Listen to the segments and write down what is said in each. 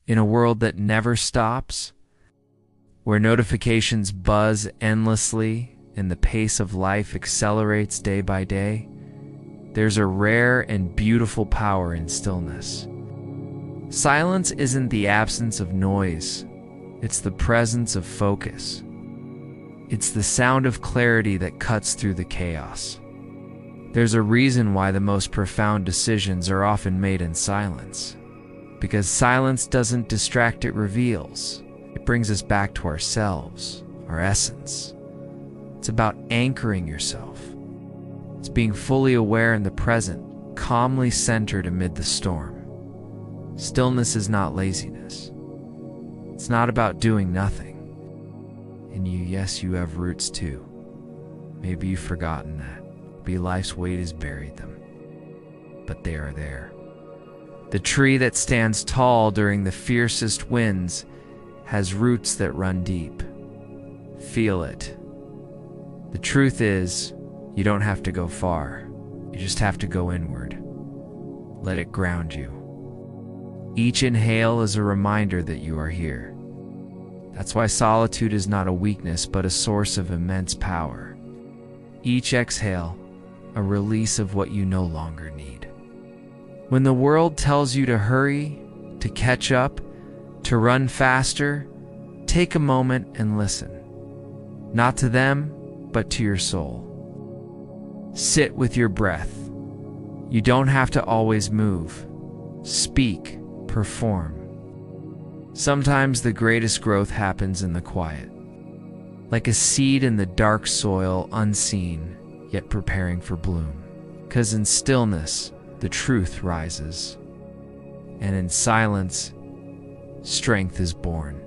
In a world that never stops, where notifications buzz endlessly and the pace of life accelerates day by day, there's a rare and beautiful power in stillness. Silence isn't the absence of noise, it's the presence of focus. It's the sound of clarity that cuts through the chaos. There's a reason why the most profound decisions are often made in silence. Because silence doesn't distract, it reveals. It brings us back to ourselves, our essence. It's about anchoring yourself. It's being fully aware in the present, calmly centered amid the storm. Stillness is not laziness. It's not about doing nothing. And yes, you have roots too. Maybe you've forgotten that. Maybe life's weight has buried them. But they are there. The tree that stands tall during the fiercest winds has roots that run deep. Feel it. The truth is, you don't have to go far. You just have to go inward. Let it ground you. Each inhale is a reminder that you are here. That's why solitude is not a weakness, but a source of immense power. Each exhale, a release of what you no longer need. When the world tells you to hurry, to catch up, to run faster, take a moment and listen. Not to them, but to your soul. Sit with your breath. You don't have to always move. Speak, perform. Sometimes the greatest growth happens in the quiet. Like a seed in the dark soil, unseen, yet preparing for bloom. 'Cause in stillness, the truth rises. And in silence, strength is born.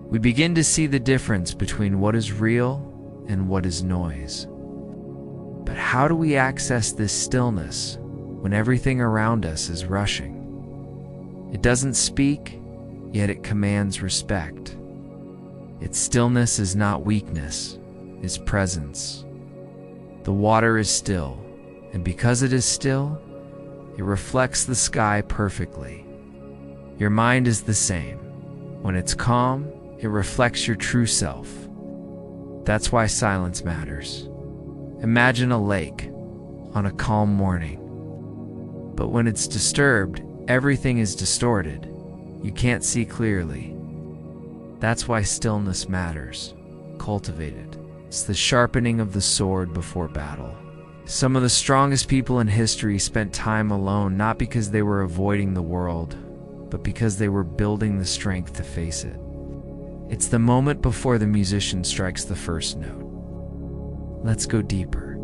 We begin to see the difference between what is real and what is noise. But how do we access this stillness when everything around us is rushing? It doesn't speak, yet it commands respect. Its stillness is not weakness, it's presence. The water is still, and because it is still, it reflects the sky perfectly. Your mind is the same. When it's calm, it reflects your true self. That's why silence matters. Imagine a lake on a calm morning. But when it's disturbed, everything is distorted. You can't see clearly. That's why stillness matters. Cultivate it. It's the sharpening of the sword before battle. Some of the strongest people in history spent time alone, not because they were avoiding the world, but because they were building the strength to face it. It's the moment before the musician strikes the first note. Let's go deeper.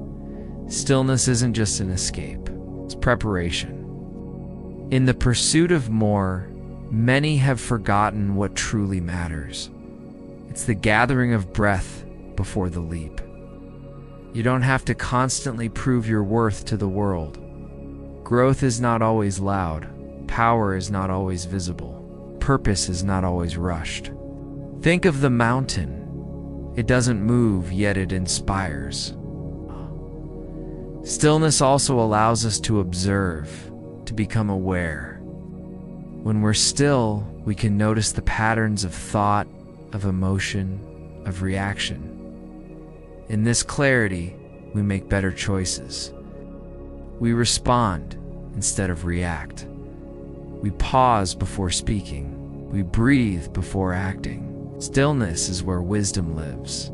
Stillness isn't just an escape, it's preparation. In the pursuit of more, many have forgotten what truly matters. It's the gathering of breath before the leap. You don't have to constantly prove your worth to the world. Growth is not always loud. Power is not always visible. Purpose is not always rushed. Think of the mountain. It doesn't move, yet it inspires. Stillness also allows us to observe, to become aware. When we're still, we can notice the patterns of thought, of emotion, of reaction. In this clarity, we make better choices. We respond instead of react. We pause before speaking. We breathe before acting. Stillness is where wisdom lives.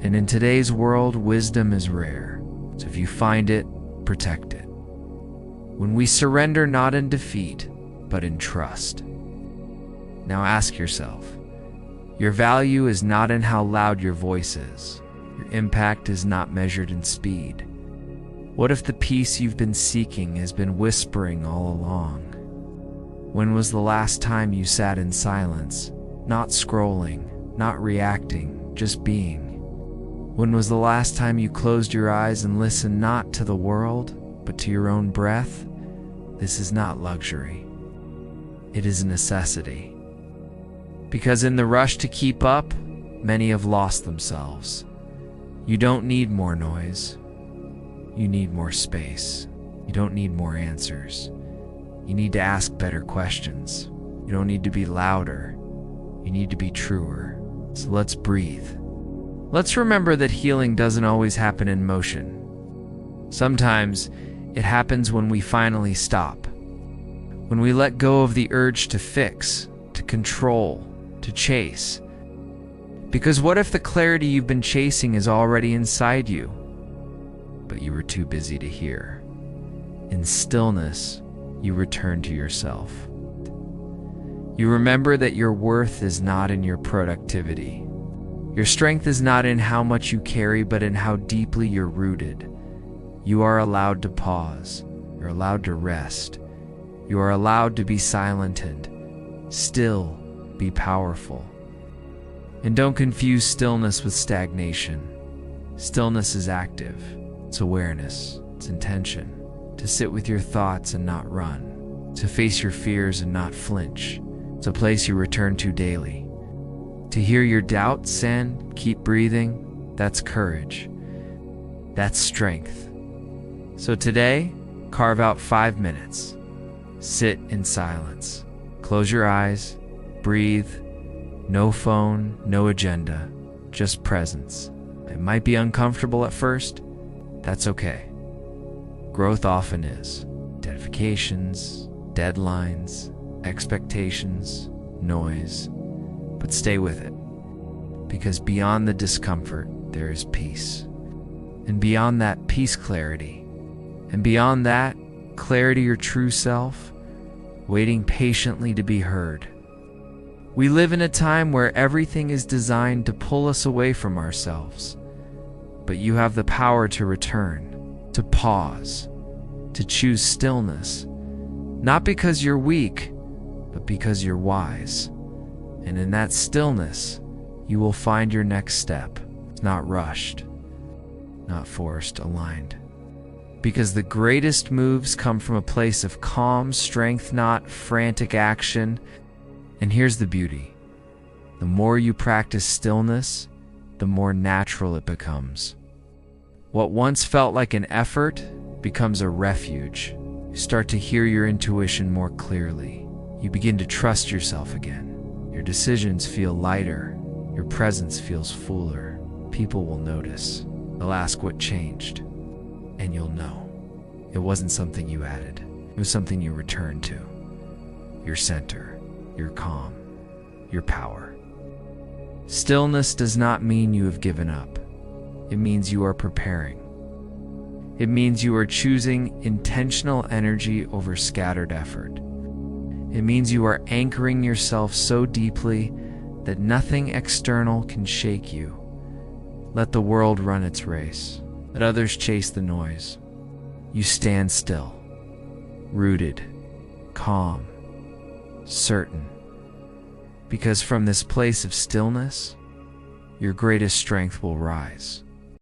And in today's world, wisdom is rare. So if you find it, protect it. When we surrender not in defeat, but in trust. Now ask yourself, your value is not in how loud your voice is. Your impact is not measured in speed. What if the peace you've been seeking has been whispering all along? When was the last time you sat in silence, not scrolling, not reacting, just being? When was the last time you closed your eyes and listened not to the world, but to your own breath? This is not luxury. It is a necessity. Because in the rush to keep up, many have lost themselves. You don't need more noise. You need more space. You don't need more answers. You need to ask better questions. You don't need to be louder. You need to be truer. So let's breathe. Let's remember that healing doesn't always happen in motion. Sometimes it happens when we finally stop. When we let go of the urge to fix, to control, to chase. Because what if the clarity you've been chasing is already inside you, but you were too busy to hear? In stillness, you return to yourself. You remember that your worth is not in your productivity. Your strength is not in how much you carry, but in how deeply you're rooted. You are allowed to pause. You're allowed to rest. You are allowed to be silent and still be powerful. And don't confuse stillness with stagnation. Stillness is active. It's awareness. It's intention. To sit with your thoughts and not run. To face your fears and not flinch. It's a place you return to daily. To hear your doubts and keep breathing, that's courage. That's strength. So today, carve out 5 minutes. Sit in silence. Close your eyes. Breathe. No phone, no agenda, just presence. It might be uncomfortable at first. That's okay. Growth often is. Identifications, deadlines, expectations, noise. But stay with it. Because beyond the discomfort, there is peace. And beyond that, peace, clarity. And beyond that, clarity, your true self, waiting patiently to be heard. We live in a time where everything is designed to pull us away from ourselves. But you have the power to return, to pause, to choose stillness. Not because you're weak, but because you're wise. And in that stillness, you will find your next step. Not rushed, not forced, aligned. Because the greatest moves come from a place of calm strength, not frantic action. And here's the beauty. The more you practice stillness, the more natural it becomes. What once felt like an effort becomes a refuge. You start to hear your intuition more clearly. You begin to trust yourself again. Your decisions feel lighter. Your presence feels fuller. People will notice. They'll ask what changed. And you'll know. It wasn't something you added. It was something you returned to. Your center. Your calm, your power. Stillness does not mean you have given up. It means you are preparing. It means you are choosing intentional energy over scattered effort. It means you are anchoring yourself so deeply that nothing external can shake you. Let the world run its race. Let others chase the noise. You stand still, rooted, calm, certain, because from this place of stillness, your greatest strength will rise.